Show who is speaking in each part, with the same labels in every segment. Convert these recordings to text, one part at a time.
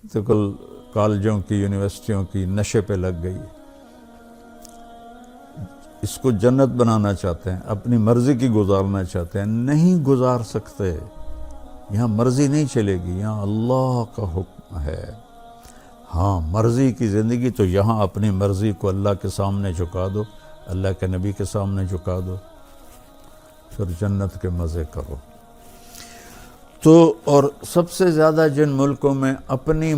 Speaker 1: تو کالجوں کی یونیورسٹیوں کی نشے پہ لگ گئی، اس کو جنت بنانا چاہتے ہیں، اپنی مرضی کی گزارنا چاہتے ہیں، نہیں گزار سکتے۔ یہاں مرضی نہیں چلے گی، یہاں اللہ کا حکم ہے۔ ہاں مرضی کی زندگی تو یہاں اپنی مرضی کو اللہ کے سامنے جھکا دو، اللہ کے نبی کے سامنے جھکا دو، پھر جنت کے مزے کرو۔ تو اور سب سے زیادہ جن ملکوں میں اپنی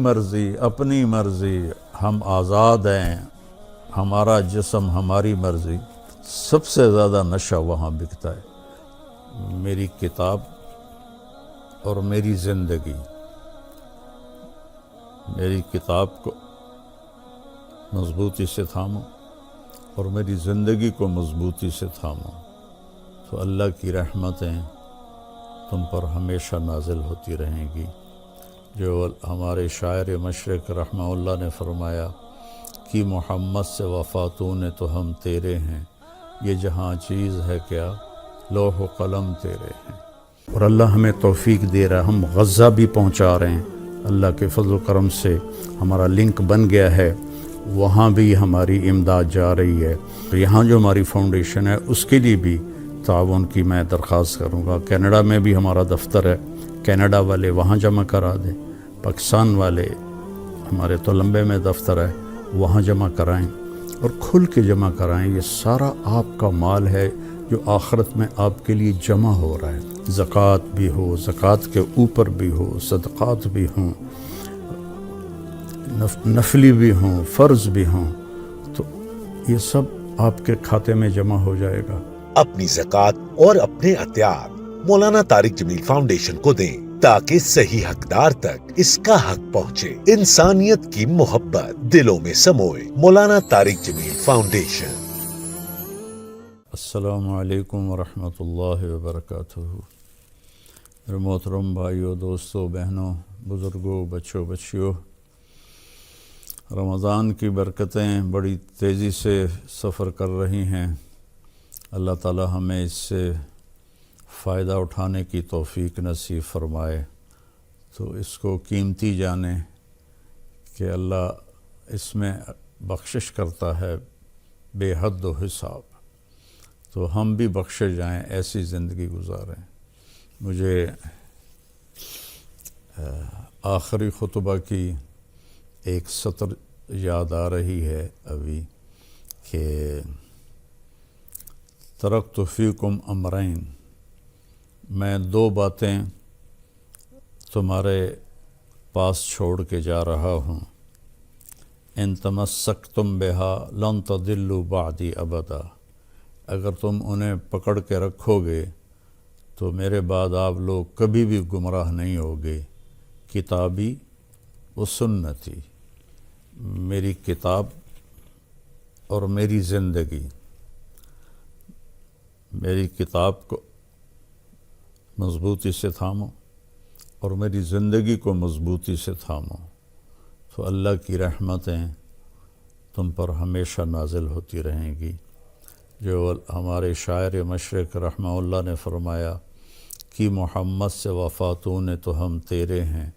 Speaker 1: مرضی ہم آزاد ہیں، ہمارا جسم ہماری مرضی، سب سے زیادہ نشہ وہاں بکتا ہے۔ میری کتاب اور میری زندگی، میری کتاب کو مضبوطی سے تھامو اور میری زندگی کو مضبوطی سے تھامو، تو اللہ کی رحمتیں تم پر ہمیشہ نازل ہوتی رہیں گی۔ جو ہمارے شاعر مشرق رحمہ اللہ نے فرمایا کہ محمد سے وفاتوں نے تو ہم تیرے ہیں، یہ جہاں چیز ہے کیا لوح و قلم تیرے ہیں۔ اور اللہ ہمیں توفیق دے رہا، ہم غزہ بھی پہنچا رہے ہیں، اللہ کے فضل و کرم سے ہمارا لنک بن گیا ہے، وہاں بھی ہماری امداد جا رہی ہے۔ تو یہاں جو ہماری فاؤنڈیشن ہے اس کے لیے بھی تعاون کی میں درخواست کروں گا۔ کینیڈا میں بھی ہمارا دفتر ہے، کینیڈا والے وہاں جمع کرا دیں، پاکستان والے ہمارے تولمبے میں دفتر ہے وہاں جمع کرائیں، اور کھل کے جمع کرائیں۔ یہ سارا آپ کا مال ہے جو آخرت میں آپ کے لیے جمع ہو رہا ہے۔ زکوٰۃ بھی ہو، زکوٰۃ کے اوپر بھی ہو، صدقات بھی ہوں، نفلی بھی ہوں، فرض بھی ہوں، تو یہ سب آپ کے کھاتے میں جمع ہو جائے گا۔
Speaker 2: اپنی زکوٰۃ اور اپنے عطیات مولانا طارق جمیل فاؤنڈیشن کو دیں تاکہ صحیح حقدار تک اس کا حق پہنچے۔ انسانیت کی محبت دلوں میں سموئے۔ مولانا طارق جمیل فاؤنڈیشن۔
Speaker 1: السلام علیکم ورحمۃ اللہ وبرکاتہ۔ میرے محترم بھائیوں، دوستوں، بہنوں، بزرگوں، بچوں، بچیوں، رمضان کی برکتیں بڑی تیزی سے سفر کر رہی ہیں۔ اللہ تعالی ہمیں اس سے فائدہ اٹھانے کی توفیق نصیب فرمائے۔ تو اس کو قیمتی جانیں کہ اللہ اس میں بخشش کرتا ہے بے حد و حساب، تو ہم بھی بخشے جائیں، ایسی زندگی گزاریں۔ مجھے آخری خطبہ کی ایک سطر یاد آ رہی ہے ابھی کہ ترکت فیکم امرین، میں دو باتیں تمہارے پاس چھوڑ کے جا رہا ہوں، ان تمسکتم بہا لن تضلوا بعدی ابدا، اگر تم انہیں پکڑ کے رکھو گے تو میرے بعد آپ لوگ کبھی بھی گمراہ نہیں ہوگے۔ کتابی و سنتی، میری کتاب اور میری زندگی، میری کتاب کو مضبوطی سے تھامو اور میری زندگی کو مضبوطی سے تھامو، تو اللہ کی رحمتیں تم پر ہمیشہ نازل ہوتی رہیں گی۔ جو ہمارے شاعر مشرق رحمہ اللہ نے فرمایا کہ محمد سے وفاتوں نے تو ہم تیرے ہیں،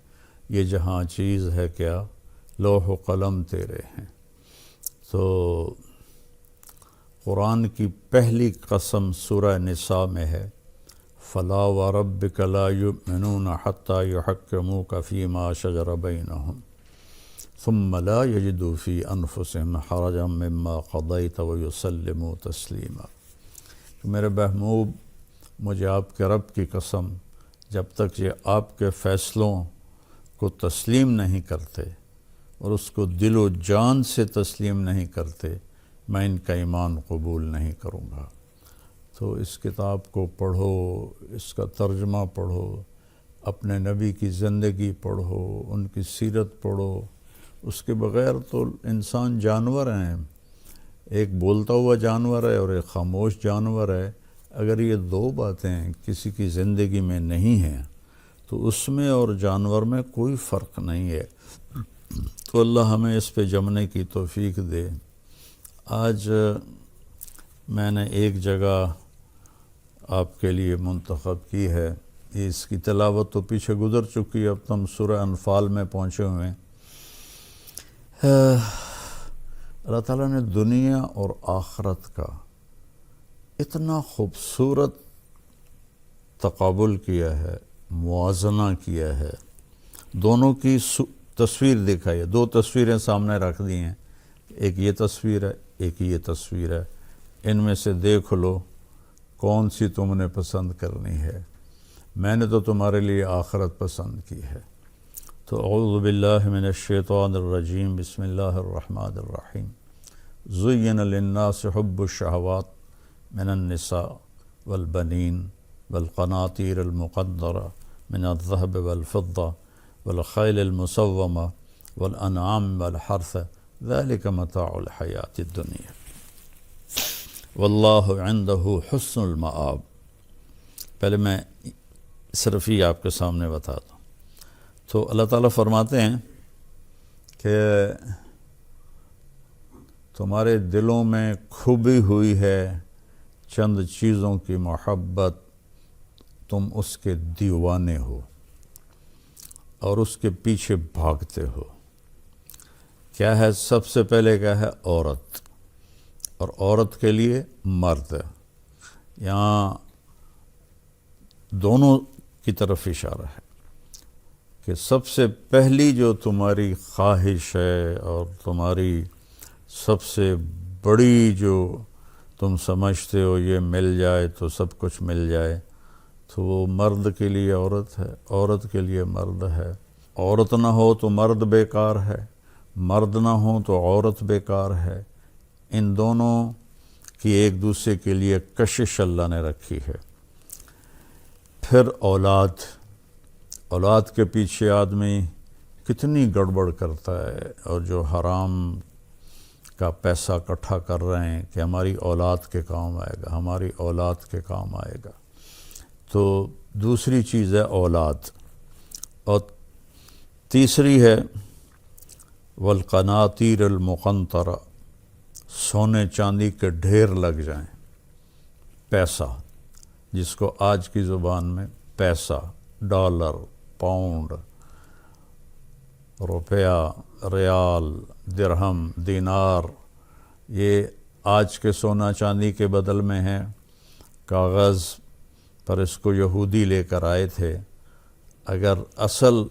Speaker 1: یہ جہاں چیز ہے کیا لوح و قلم تیرے ہیں۔ تو قرآن کی پہلی قسم سورہ نساء میں ہے، فلا وربک لا یؤمنون حتی یحکموک فیما شجر بینہم ثم لا یجدوا فی انفسہم حرجا مما قضیت ویسلموا تسلیما۔ میرے محبوب، مجھے آپ کے رب کی قسم، جب تک یہ آپ کے فیصلوں کو تسلیم نہیں کرتے اور اس کو دل و جان سے تسلیم نہیں کرتے، میں ان کا ایمان قبول نہیں کروں گا۔ تو اس کتاب کو پڑھو، اس کا ترجمہ پڑھو، اپنے نبی کی زندگی پڑھو، ان کی سیرت پڑھو۔ اس کے بغیر تو انسان جانور ہیں، ایک بولتا ہوا جانور ہے اور ایک خاموش جانور ہے۔ اگر یہ دو باتیں کسی کی زندگی میں نہیں ہیں تو اس میں اور جانور میں کوئی فرق نہیں ہے۔ تو اللہ ہمیں اس پہ جمنے کی توفیق دے۔ آج میں نے ایک جگہ آپ کے لیے منتخب کی ہے، اس کی تلاوت تو پیچھے گزر چکی ہے، اب تم سورہ انفال میں پہنچے ہوئے ہیں۔ اللہ تعالیٰ نے دنیا اور آخرت کا اتنا خوبصورت تقابل کیا ہے، موازنہ کیا ہے، دونوں کی تصویر دکھائی ہے. 2 تصویریں سامنے رکھ دی ہیں، ایک یہ تصویر ہے، ایک یہ تصویر ہے. ان میں سے دیکھ لو کون سی تم نے پسند کرنی ہے. میں نے تو تمہارے لیے آخرت پسند کی ہے. تو اعوذ باللہ من الشیطان الرجیم، بسم اللہ الرحمن الرحیم. زین للناس حب الشہوات من النساء والبنین والقناطیر المقنطرہ من الذهب والفضة والخیل المسومة والانعام والحرث ذلك متاع الحیاة الدنیا واللہ عندہ حسن المآب. پہلے میں صرف ہی آپ کے سامنے بتا دوں. تو اللہ تعالیٰ فرماتے ہیں کہ تمہارے دلوں میں کھبی ہوئی ہے چند چیزوں کی محبت، تم اس کے دیوانے ہو اور اس کے پیچھے بھاگتے ہو. کیا ہے؟ سب سے پہلے کیا ہے؟ عورت، اور عورت کے لیے مرد. یہاں دونوں کی طرف اشارہ ہے کہ سب سے پہلی جو تمہاری خواہش ہے اور تمہاری سب سے بڑی جو تم سمجھتے ہو یہ مل جائے تو سب کچھ مل جائے، تو وہ مرد کے لیے عورت ہے، عورت کے لیے مرد ہے. عورت نہ ہو تو مرد بیکار ہے، مرد نہ ہو تو عورت بیکار ہے. ان دونوں کی ایک دوسرے کے لیے کشش اللہ نے رکھی ہے. پھر اولاد کے پیچھے آدمی کتنی گڑبڑ کرتا ہے، اور جو حرام کا پیسہ اکٹھا کر رہے ہیں کہ ہماری اولاد کے کام آئے گا، ہماری اولاد کے کام آئے گا. تو دوسری چیز ہے اولاد. اور تیسری ہے والقناطیر المقنطرہ، سونے چاندی کے ڈھیر لگ جائیں. پیسہ، جس کو آج کی زبان میں پیسہ، ڈالر، پاؤنڈ، روپیہ، ریال، درہم، دینار، یہ آج کے سونا چاندی کے بدل میں ہیں. کاغذ پر اس کو یہودی لے کر آئے تھے. اگر اصل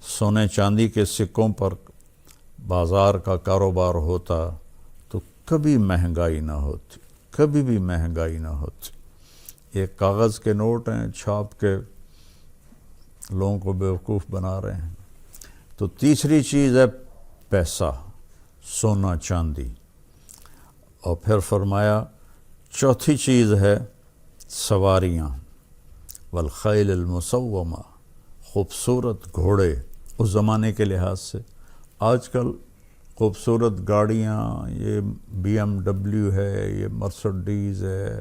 Speaker 1: سونے چاندی کے سکوں پر بازار کا کاروبار ہوتا تو کبھی مہنگائی نہ ہوتی، کبھی بھی مہنگائی نہ ہوتی. یہ کاغذ کے نوٹ ہیں، چھاپ کے لوگوں کو بیوقوف بنا رہے ہیں. تو تیسری چیز ہے پیسہ، سونا چاندی. اور پھر فرمایا چوتھی چیز ہے سواریاں، والخیل المسومہ، خوبصورت گھوڑے. اس زمانے کے لحاظ سے آج کل خوبصورت گاڑیاں، یہ BMW ہے، یہ مرسڈیز ہے،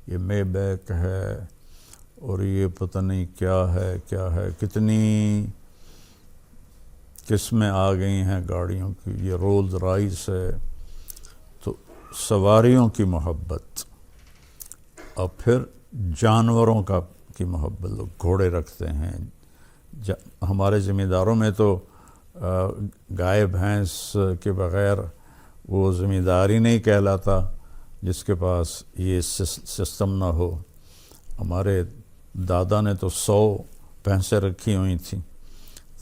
Speaker 1: یہ مے بیک ہے، اور یہ پتہ نہیں کیا ہے، کتنی قسمیں آ گئی ہیں گاڑیوں کی، یہ رولز رائس ہے. تو سواریوں کی محبت. اور پھر جانوروں کی محبت. لوگ گھوڑے رکھتے ہیں. ہمارے ذمہ داروں میں تو گائے بھینس کے بغیر وہ ذمہ داری نہیں کہلاتا جس کے پاس یہ سسٹم نہ ہو. ہمارے دادا نے تو 100 بھینسیں رکھی ہوئی تھیں.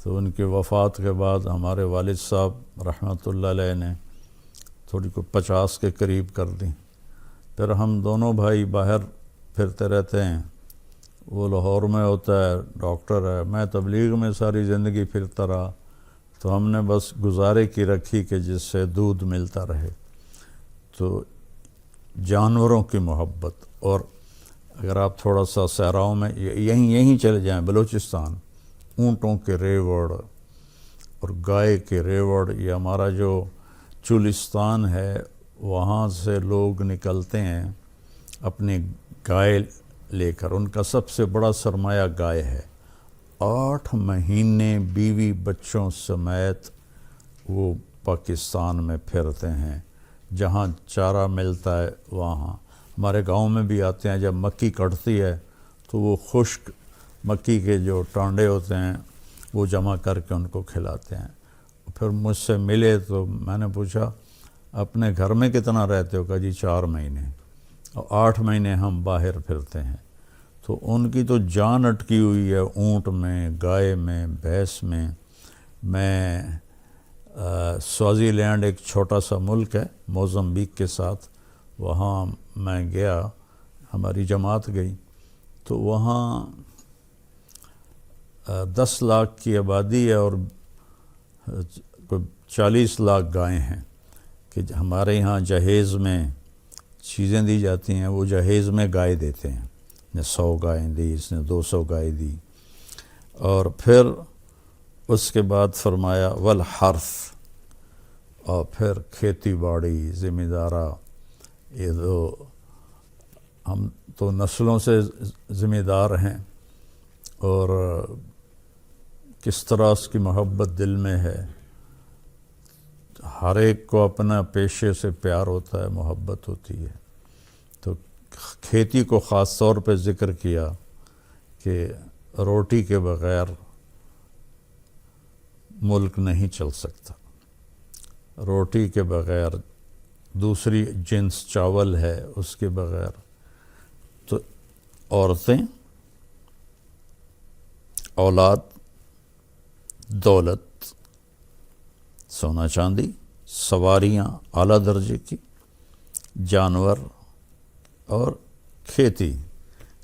Speaker 1: تو ان کی وفات کے بعد ہمارے والد صاحب رحمۃ اللہ علیہ نے تھوڑی کو 50 کے قریب کر دیں. پھر ہم دونوں بھائی باہر پھرتے رہتے ہیں. وہ لاہور میں ہوتا ہے، ڈاکٹر ہے، میں تبلیغ میں ساری زندگی پھرتا رہا. تو ہم نے بس گزارے کی رکھی کہ جس سے دودھ ملتا رہے. تو جانوروں کی محبت. اور اگر آپ تھوڑا سا صحراؤں میں یہیں چلے جائیں، بلوچستان، اونٹوں کے ریوڑ اور گائے کے ریوڑ. یہ ہمارا جو چولستان ہے وہاں سے لوگ نکلتے ہیں اپنی گائے لے کر. ان کا سب سے بڑا سرمایہ گائے ہے. 8 مہینے بیوی بچوں سمیت وہ پاکستان میں پھرتے ہیں. جہاں چارہ ملتا ہے وہاں. ہمارے گاؤں میں بھی آتے ہیں. جب مکی کٹتی ہے تو وہ خشک مکی کے جو ٹانڈے ہوتے ہیں وہ جمع کر کے ان کو کھلاتے ہیں. پھر مجھ سے ملے تو میں نے پوچھا اپنے گھر میں کتنا رہتے ہو؟ کہا جی 4 مہینے، اور 8 مہینے ہم باہر پھرتے ہیں۔ تو ان کی تو جان اٹکی ہوئی ہے اونٹ میں، گائے میں، بھینس میں۔ میں سوازی لینڈ ایک چھوٹا سا ملک ہے موزمبیق کے ساتھ، وہاں میں گیا، ہماری جماعت گئی، تو وہاں 10 لاکھ کی آبادی ہے اور کوئی 40 لاکھ گائیں ہیں، کہ ہمارے یہاں جہیز میں چیزیں دی جاتی ہیں، وہ جہیز میں گائے دیتے ہیں، نے 100 گائیں دی، اس نے 200 گائے دی۔ اور پھر اس کے بعد فرمایا والحرث، اور پھر کھیتی باڑی، ذمہ دارہ، یہ ہم تو نسلوں سے ذمہ دار ہیں، اور کس طرح اس کی محبت دل میں ہے۔ ہر ایک کو اپنا پیشے سے پیار ہوتا ہے، محبت ہوتی ہے۔ تو کھیتی کو خاص طور پہ ذکر کیا کہ روٹی کے بغیر ملک نہیں چل سکتا، روٹی کے بغیر، دوسری جنس چاول ہے اس کے بغیر۔ تو عورتیں، اولاد، دولت، سونا چاندی، سواریاں اعلیٰ درجے کی، جانور اور کھیتی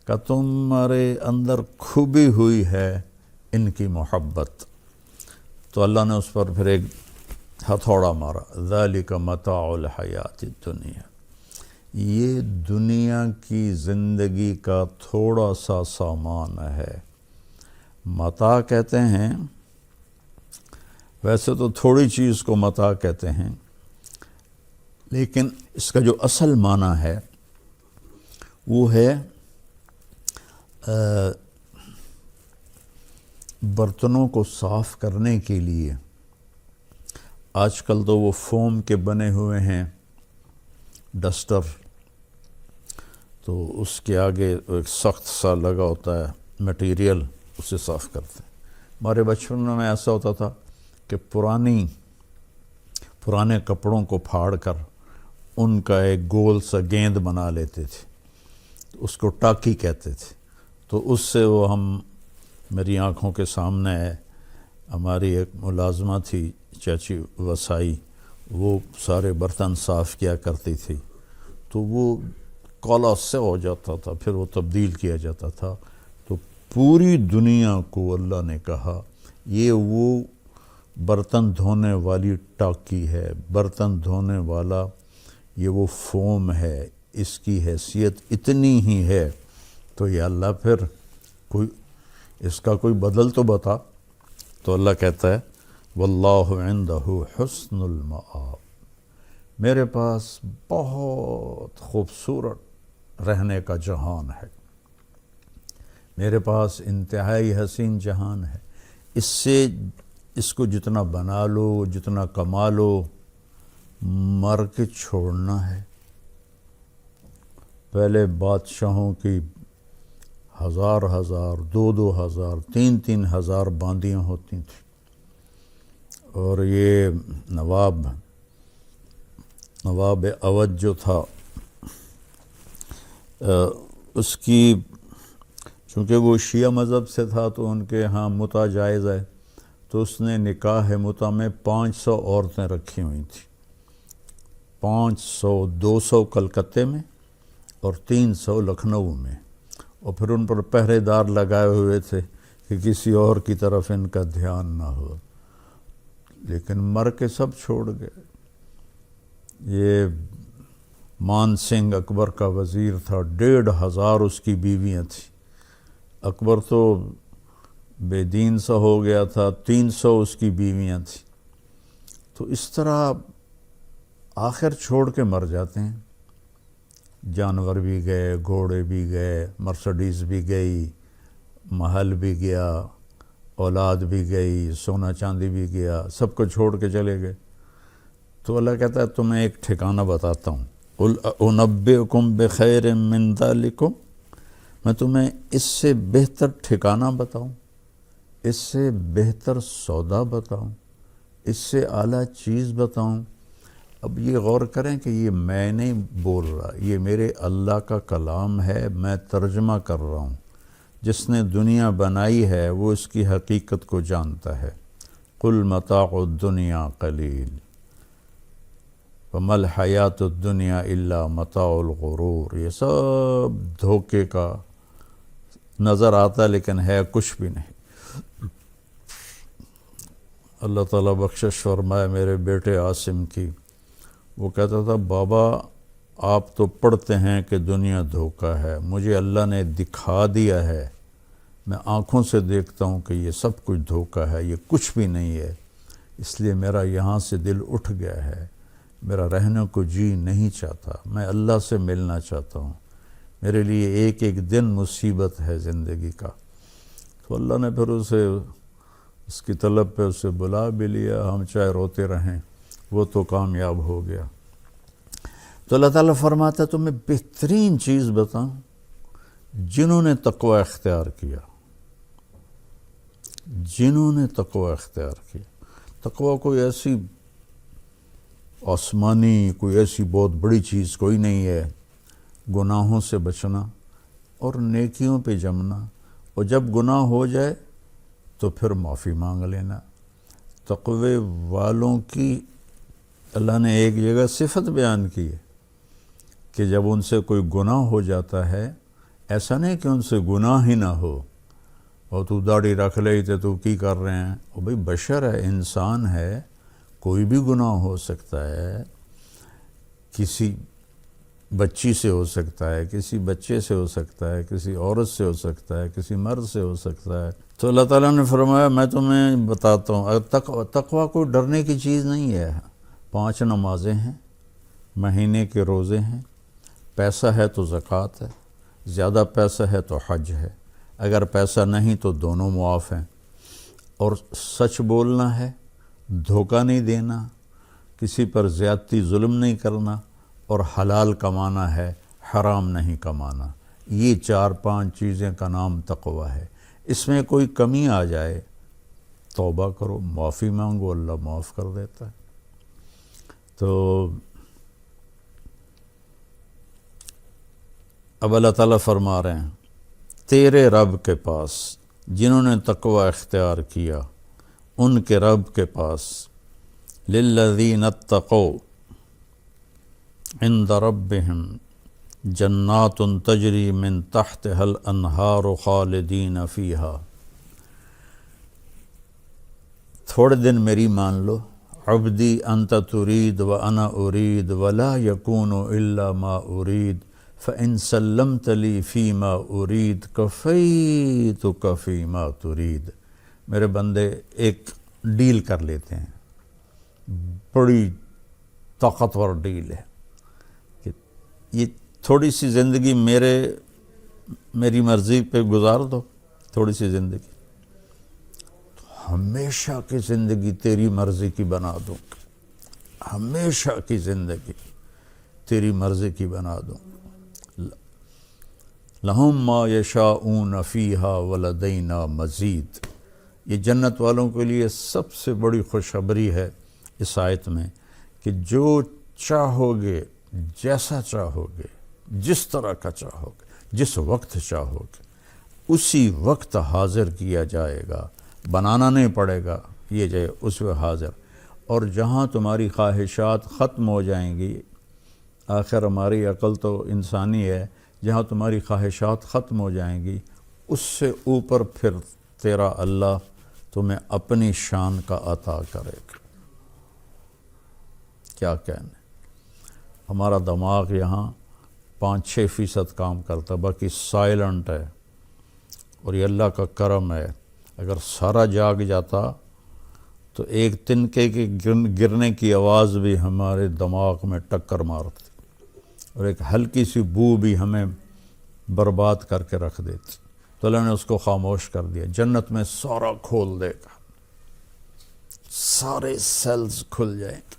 Speaker 1: کا تمہارے اندر کھوبی ہوئی ہے ان کی محبت۔ تو اللہ نے اس پر پھر ایک ہتھوڑا مارا، ذالک متاع الحیات الدنیا، یہ دنیا کی زندگی کا تھوڑا سا سامان ہے۔ متاع کہتے ہیں، ویسے تو تھوڑی چیز کو متاع کہتے ہیں، لیکن اس کا جو اصل معنی ہے وہ ہے برتنوں کو صاف کرنے کے لیے۔ آج کل تو وہ فوم کے بنے ہوئے ہیں ڈسٹر، تو اس کے آگے ایک سخت سا لگا ہوتا ہے مٹیریل، اسے صاف کرتے ہیں۔ ہمارے بچپن میں ایسا ہوتا تھا کہ پرانے کپڑوں کو پھاڑ کر ان کا ایک گول سا گیند بنا لیتے تھے، اس کو ٹاکی کہتے تھے۔ تو اس سے وہ میری آنکھوں کے سامنے ہے، ہماری ایک ملازمہ تھی چاچی وسائی، وہ سارے برتن صاف کیا کرتی تھی، تو وہ کالا سے ہو جاتا تھا، پھر وہ تبدیل کیا جاتا تھا۔ تو پوری دنیا کو اللہ نے کہا یہ وہ برتن دھونے والی ٹاکی ہے، برتن دھونے والا یہ وہ فوم ہے، اس کی حیثیت اتنی ہی ہے۔ تو یا اللہ پھر اس کا کوئی بدل تو بتا۔ تو اللہ کہتا ہے واللہ عندہ حسن المآب، میرے پاس بہت خوبصورت رہنے کا جہان ہے، میرے پاس انتہائی حسین جہان ہے، اس کو جتنا بنا لو، جتنا کما لو، مر کے چھوڑنا ہے۔ پہلے بادشاہوں کی 1000 2 ہزار 3 ہزار باندیاں ہوتی تھیں، اور یہ نواب اودھ جو تھا، اس کی چونکہ وہ شیعہ مذہب سے تھا تو ان کے ہاں متع جائز ہے، تو اس نے نکاح متع میں 500 عورتیں رکھی ہوئی تھیں، 500، 200 کلکتے میں اور 300 لکھنؤ میں، اور پھر ان پر پہرے دار لگائے ہوئے تھے کہ کسی اور کی طرف ان کا دھیان نہ ہو، لیکن مر کے سب چھوڑ گئے۔ یہ مان سنگھ اکبر کا وزیر تھا، 1500 اس کی بیویاں تھیں، اکبر تو بے دین سا ہو گیا تھا، 300 اس کی بیویاں تھیں۔ تو اس طرح آخر چھوڑ کے مر جاتے ہیں، جانور بھی گئے، گھوڑے بھی گئے، مرسڈیز بھی گئی، محل بھی گیا، اولاد بھی گئی، سونا چاندی بھی گیا، سب کو چھوڑ کے چلے گئے۔ تو اللہ کہتا ہے تمہیں ایک ٹھکانہ بتاتا ہوں، قُلْ أُنَبِّئُكُمْ بِخَيْرٍ مِّن ذَلِكُمْ، میں تمہیں اس سے بہتر ٹھکانہ بتاؤں، اس سے بہتر سودا بتاؤں، اس سے اعلیٰ چیز بتاؤں؟ اب یہ غور کریں کہ یہ میں نہیں بول رہا، یہ میرے اللہ کا کلام ہے، میں ترجمہ کر رہا ہوں۔ جس نے دنیا بنائی ہے وہ اس کی حقیقت کو جانتا ہے۔ قل متاع الدنیا قلیل وما الحیات الدنیا الا متاع الغرور۔ یہ سب دھوکے کا نظر آتا ہے لیکن ہے کچھ بھی نہیں۔ اللہ تعالیٰ بخشش فرمائے میرے بیٹے عاصم کی، وہ کہتا تھا بابا آپ تو پڑھتے ہیں کہ دنیا دھوکہ ہے، مجھے اللہ نے دکھا دیا ہے، میں آنکھوں سے دیکھتا ہوں کہ یہ سب کچھ دھوکہ ہے، یہ کچھ بھی نہیں ہے، اس لیے میرا یہاں سے دل اٹھ گیا ہے، میرا رہنے کو جی نہیں چاہتا، میں اللہ سے ملنا چاہتا ہوں، میرے لیے ایک ایک دن مصیبت ہے زندگی کا۔ تو اللہ نے پھر اسے اس کی طلب پہ اسے بلا بھی لیا، ہم چاہے روتے رہیں، وہ تو کامیاب ہو گیا۔ تو اللہ تعالیٰ فرماتا ہے تمہیں بہترین چیز بتاؤں، جنہوں نے تقوی اختیار کیا، جنہوں نے تقوی اختیار کیا۔ تقوی کوئی ایسی آسمانی، کوئی ایسی بہت بڑی چیز کوئی نہیں ہے، گناہوں سے بچنا اور نیکیوں پہ جمنا، اور جب گناہ ہو جائے تو پھر معافی مانگ لینا۔ تقوی والوں کی اللہ نے ایک جگہ صفت بیان کی ہے کہ جب ان سے کوئی گناہ ہو جاتا ہے، ایسا نہیں کہ ان سے گناہ ہی نہ ہو، اور تو داڑھی رکھ لئی تے تو کی کر رہے ہیں، وہ بھئی بشر ہے، انسان ہے، کوئی بھی گناہ ہو سکتا ہے، کسی بچی سے ہو سکتا ہے، کسی بچے سے ہو سکتا ہے، کسی عورت سے ہو سکتا ہے، کسی مرد سے ہو سکتا ہے۔ تو اللہ تعالیٰ نے فرمایا میں تمہیں بتاتا ہوں، تقوی کوئی ڈرنے کی چیز نہیں ہے۔ 5 نمازیں ہیں، مہینے کے روزے ہیں، پیسہ ہے تو زکوٰۃ ہے، زیادہ پیسہ ہے تو حج ہے، اگر پیسہ نہیں تو دونوں معاف ہیں، اور سچ بولنا ہے، دھوکہ نہیں دینا، کسی پر زیادتی ظلم نہیں کرنا، اور حلال کمانا ہے، حرام نہیں کمانا۔ یہ 4-5 چیزیں کا نام تقوی ہے۔ اس میں کوئی کمی آ جائے توبہ کرو، معافی مانگو، اللہ معاف کر دیتا ہے۔ تو اب اللہ تعالیٰ فرما رہے ہیں تیرے رب کے پاس، جنہوں نے تقوی اختیار کیا ان کے رب کے پاس، للذین اتقوا عند ربہم جنات تجری من تحتها الانہار خالدین فیہا۔ تھوڑے دن میری مان لو، عبدی انت ترید وانا ارید ولا یکون الا ما ارید فان سلمت لی فیما ارید کفیتک فیما ترید۔ میرے بندے ایک ڈیل کر لیتے ہیں، بڑی طاقتور ڈیل ہے کہ یہ تھوڑی سی زندگی میری مرضی پہ گزار دو، تھوڑی سی زندگی، ہمیشہ کی زندگی تیری مرضی کی بنا دوں، ہمیشہ کی زندگی تیری مرضی کی بنا دوں۔ لہم ما یشاؤون فیہا ولدینا مزید۔ یہ جنت والوں کے لیے سب سے بڑی خوشخبری ہے اس آیت میں کہ جو چاہو گے، جیسا چاہو گے، جس طرح کا چاہو گے، جس وقت چاہو گے، اسی وقت حاضر کیا جائے گا، بنانا نہیں پڑے گا، یہ جائے اس وقت حاضر۔ اور جہاں تمہاری خواہشات ختم ہو جائیں گی، آخر ہماری عقل تو انسانی ہے، جہاں تمہاری خواہشات ختم ہو جائیں گی اس سے اوپر پھر تیرا اللہ تمہیں اپنی شان کا عطا کرے گا۔ کیا کہنے، ہمارا دماغ یہاں 5-6% کام کرتا، باقی سائلنٹ ہے، اور یہ اللہ کا کرم ہے۔ اگر سارا جاگ جاتا تو ایک تنکے کے گرنے کی آواز بھی ہمارے دماغ میں ٹکر مارتی، اور ایک ہلکی سی بو بھی ہمیں برباد کر کے رکھ دیتی۔ تو اللہ نے اس کو خاموش کر دیا، جنت میں سارا کھول دے گا، سارے سیلز کھل جائیں گے۔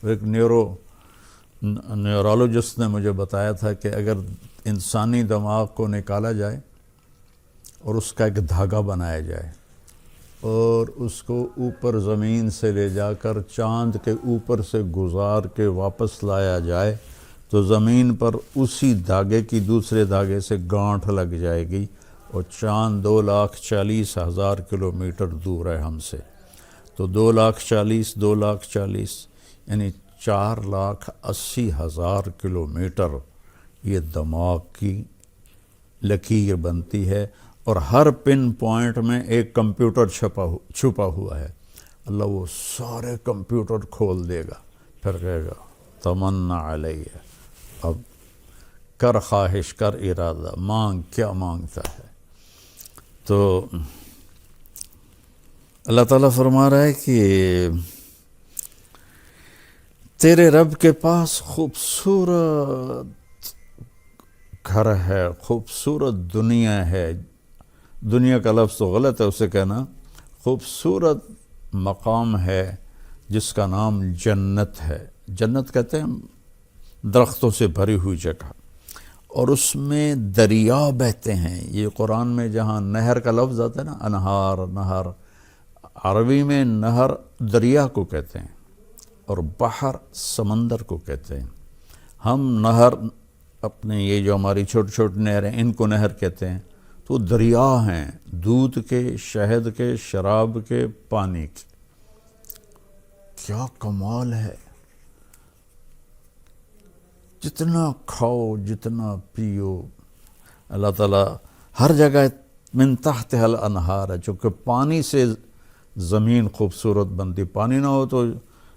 Speaker 1: ایک نیورولوجسٹ نے مجھے بتایا تھا کہ اگر انسانی دماغ کو نکالا جائے اور اس کا ایک دھاگا بنایا جائے اور اس کو اوپر زمین سے لے جا کر چاند کے اوپر سے گزار کے واپس لایا جائے تو زمین پر اسی دھاگے کی دوسرے دھاگے سے گانٹھ لگ جائے گی، اور چاند 2,40,000 کلومیٹر دور ہے ہم سے، تو 2,40,000 یعنی 4,80,000 کلومیٹر یہ دماغ کی لکیر بنتی ہے، اور ہر پن پوائنٹ میں ایک کمپیوٹر چھپا ہوا ہے۔ اللہ وہ سارے کمپیوٹر کھول دے گا، پھر کہے گا تمنا علیہ، اب کر خواہش، کر ارادہ، مانگ، کیا مانگتا ہے۔ تو اللہ تعالیٰ فرما رہا ہے کہ تیرے رب کے پاس خوبصورت گھر ہے، خوبصورت دنیا ہے، دنیا کا لفظ تو غلط ہے اسے کہنا، خوبصورت مقام ہے جس کا نام جنت ہے۔ جنت کہتے ہیں درختوں سے بھری ہوئی جگہ، اور اس میں دریا بہتے ہیں۔ یہ قرآن میں جہاں نہر کا لفظ آتا ہے نا، انہار، نہر، عربی میں نہر دریا کو کہتے ہیں اور بحر سمندر کو کہتے ہیں۔ ہم نہر اپنے یہ جو ہماری چھوٹی چھوٹی نہریں ان کو نہر کہتے ہیں، تو دریا ہیں دودھ کے، شہد کے، شراب کے، پانی کے۔ کیا کمال ہے! جتنا کھاؤ، جتنا پیو، اللہ تعالیٰ ہر جگہ من تحتها الانہار ہے، چونکہ پانی سے زمین خوبصورت بنتی۔ پانی نہ ہو تو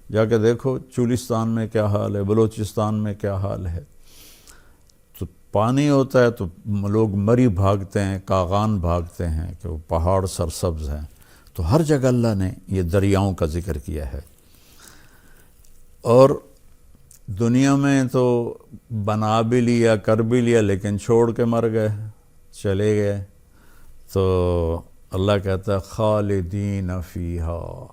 Speaker 1: جا کے دیکھو چولستان میں کیا حال ہے، بلوچستان میں کیا حال ہے۔ تو پانی ہوتا ہے تو لوگ مری بھاگتے ہیں، کاغان بھاگتے ہیں کہ وہ پہاڑ سرسبز ہیں۔ تو ہر جگہ اللہ نے یہ دریاؤں کا ذکر کیا ہے۔ اور دنیا میں تو بنا بھی لیا، کر بھی لیا، لیکن چھوڑ کے مر گئے، چلے گئے۔ تو اللہ کہتا ہے خالدین فیہا،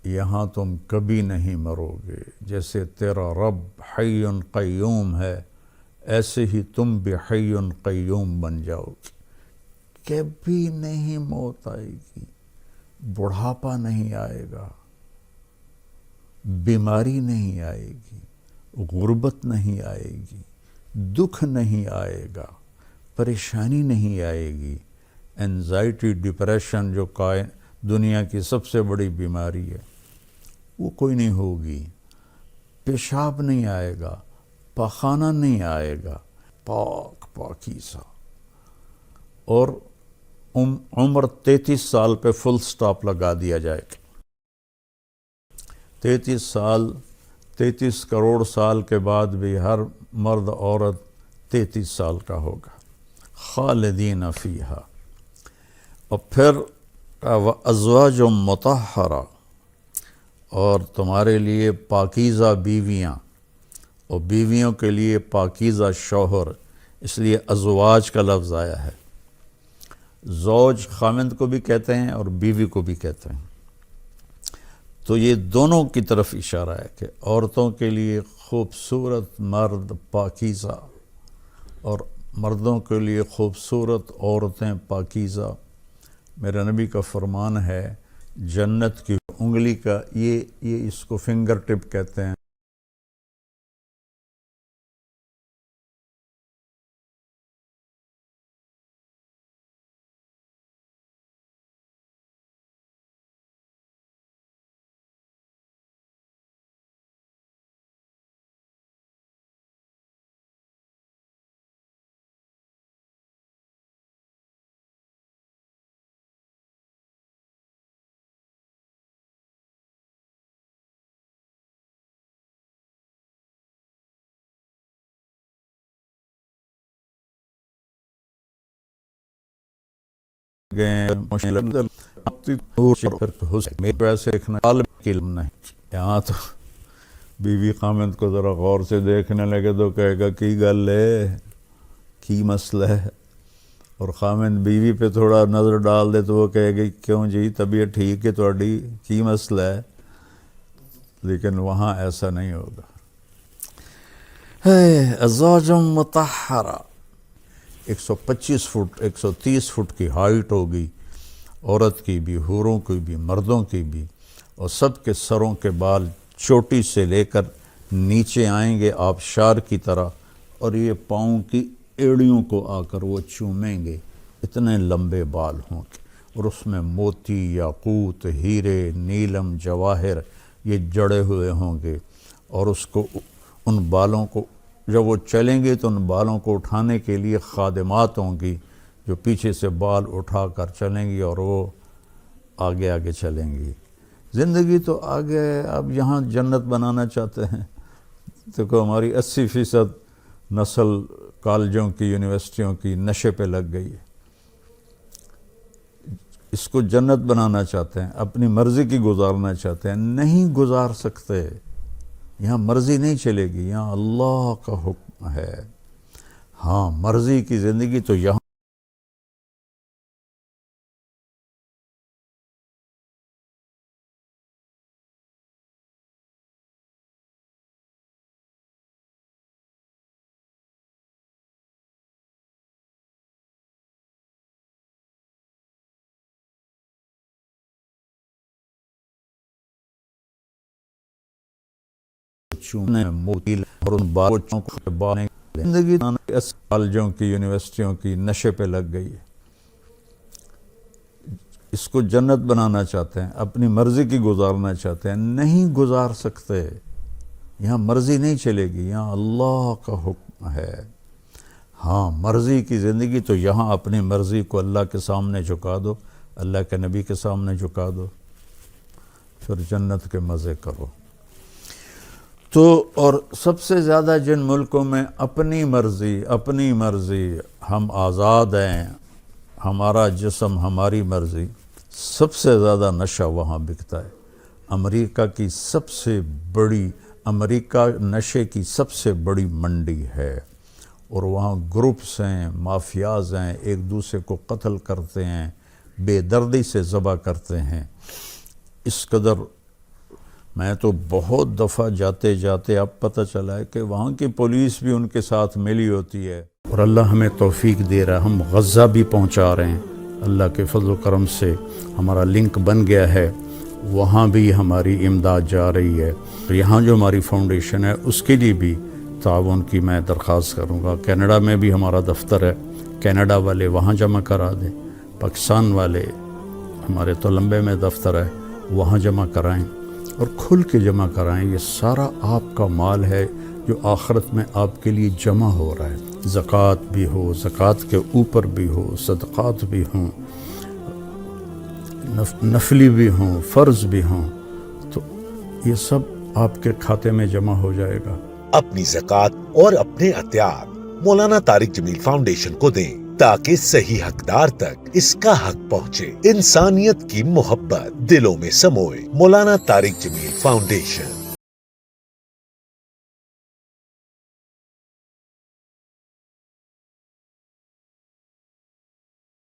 Speaker 1: یہاں تم کبھی نہیں مرو گے۔ جیسے تیرا رب حی قیوم ہے، ایسے ہی تم بھی حی قیوم بن جاؤ گے۔ کبھی نہیں موت آئے گی، بڑھاپا نہیں آئے گا، بیماری نہیں آئے گی، غربت نہیں آئے گی، دکھ نہیں آئے گا، پریشانی نہیں آئے گی۔ انزائٹی، ڈپریشن جو دنیا کی سب سے بڑی بیماری ہے، وہ کوئی نہیں ہوگی۔ پیشاب نہیں آئے گا، پاخانہ نہیں آئے گا، پاک پاکیزہ۔ اور عمر 33 سال پہ فل سٹاپ لگا دیا جائے گا۔ 33 سال، 33 کروڑ سال کے بعد بھی ہر مرد عورت 33 سال کا ہوگا۔ خالدین فیہا۔ اور پھر ازواج مطہرہ، اور تمہارے لیے پاکیزہ بیویاں، اور بیویوں کے لیے پاکیزہ شوہر، اس لیے ازواج کا لفظ آیا ہے۔ زوج خامند کو بھی کہتے ہیں اور بیوی کو بھی کہتے ہیں۔ تو یہ دونوں کی طرف اشارہ ہے کہ عورتوں کے لیے خوبصورت مرد پاکیزہ، اور مردوں کے لیے خوبصورت عورتیں پاکیزہ۔ میرے نبی کا فرمان ہے، جنت کی انگلی کا یہ اس کو فنگر ٹپ کہتے ہیں، یہاں تو بیوی خامند کو ذرا غور سے دیکھنے لگے تو کہے گا کی گل ہے، کی مسئلہ ہے، اور خامند بیوی پہ تھوڑا نظر ڈال دے تو وہ کہے گی کیوں جی طبیعت ٹھیک ہے تھوڑی، کی مسئلہ ہے۔ لیکن وہاں ایسا نہیں ہوگا۔ ازواج مطہرہ، 125 فٹ 130 فٹ کی ہائٹ ہوگی، عورت کی بھی، حوروں کی بھی، مردوں کی بھی، اور سب کے سروں کے بال چوٹی سے لے کر نیچے آئیں گے آبشار کی طرح، اور یہ پاؤں کی ایڑیوں کو آ کر وہ چومیں گے، اتنے لمبے بال ہوں گے، اور اس میں موتی، یاقوت، ہیرے، نیلم، جواہر یہ جڑے ہوئے ہوں گے، اور اس کو ان بالوں کو جب وہ چلیں گے تو ان بالوں کو اٹھانے کے لیے خادمات ہوں گی جو پیچھے سے بال اٹھا کر چلیں گی اور وہ آگے آگے چلیں گی۔ زندگی تو آگے ہے، اب یہاں جنت بنانا چاہتے ہیں، دیکھو ہماری 80% نسل کالجوں کی، یونیورسٹیوں کی نشے پہ لگ گئی ہے۔ اس کو جنت بنانا چاہتے ہیں، اپنی مرضی کی گزارنا چاہتے ہیں، نہیں گزار سکتے۔ یہاں مرضی نہیں چلے گی، یہاں اللہ کا حکم ہے۔ ہاں مرضی کی زندگی تو یہاں چومنے موتی اور ان بچوں کو بانے، زندگی کالجوں کی، یونیورسٹیوں کی نشے پہ لگ گئی ہے۔ اس کو جنت بنانا چاہتے ہیں، اپنی مرضی کی گزارنا چاہتے ہیں، نہیں گزار سکتے۔ یہاں مرضی نہیں چلے گی، یہاں اللہ کا حکم ہے۔ ہاں مرضی کی زندگی تو یہاں اپنی مرضی کو اللہ کے سامنے جھکا دو، اللہ کے نبی کے سامنے جھکا دو، پھر جنت کے مزے کرو۔ تو اور سب سے زیادہ جن ملکوں میں اپنی مرضی ہم آزاد ہیں، ہمارا جسم ہماری مرضی، سب سے زیادہ نشہ وہاں بکتا ہے۔ امریکہ نشے کی سب سے بڑی منڈی ہے، اور وہاں گروپس ہیں، مافیاز ہیں، ایک دوسرے کو قتل کرتے ہیں، بے دردی سے ذبح کرتے ہیں۔ اس قدر میں تو بہت دفعہ جاتے جاتے اب پتہ چلا ہے کہ وہاں کی پولیس بھی ان کے ساتھ ملی ہوتی ہے، اور اللہ ہمیں توفیق دے رہا ہے، ہم غزہ بھی پہنچا رہے ہیں۔ اللہ کے فضل و کرم سے ہمارا لنک بن گیا ہے، وہاں بھی ہماری امداد جا رہی ہے۔ یہاں جو ہماری فاؤنڈیشن ہے اس کے لیے بھی تعاون کی میں درخواست کروں گا۔ کینیڈا میں بھی ہمارا دفتر ہے، کینیڈا والے وہاں جمع کرا دیں، پاکستان والے ہمارے تولمبے میں دفتر ہے وہاں جمع کرائیں، اور کھل کے جمع کرائیں۔ یہ سارا آپ کا مال ہے جو آخرت میں آپ کے لیے جمع ہو رہا ہے۔ زکوٰۃ بھی ہو، زکوٰۃ کے اوپر بھی ہو، صدقات بھی ہوں، نفلی بھی ہوں، فرض بھی ہوں، تو یہ سب آپ کے کھاتے میں جمع ہو جائے گا۔
Speaker 2: اپنی زکوٰۃ اور اپنے عطیات مولانا طارق جمیل فاؤنڈیشن کو دیں تاکہ صحیح حقدار تک اس کا حق پہنچے۔ انسانیت کی محبت دلوں میں سموئے۔ مولانا طارق جمیل فاؤنڈیشن۔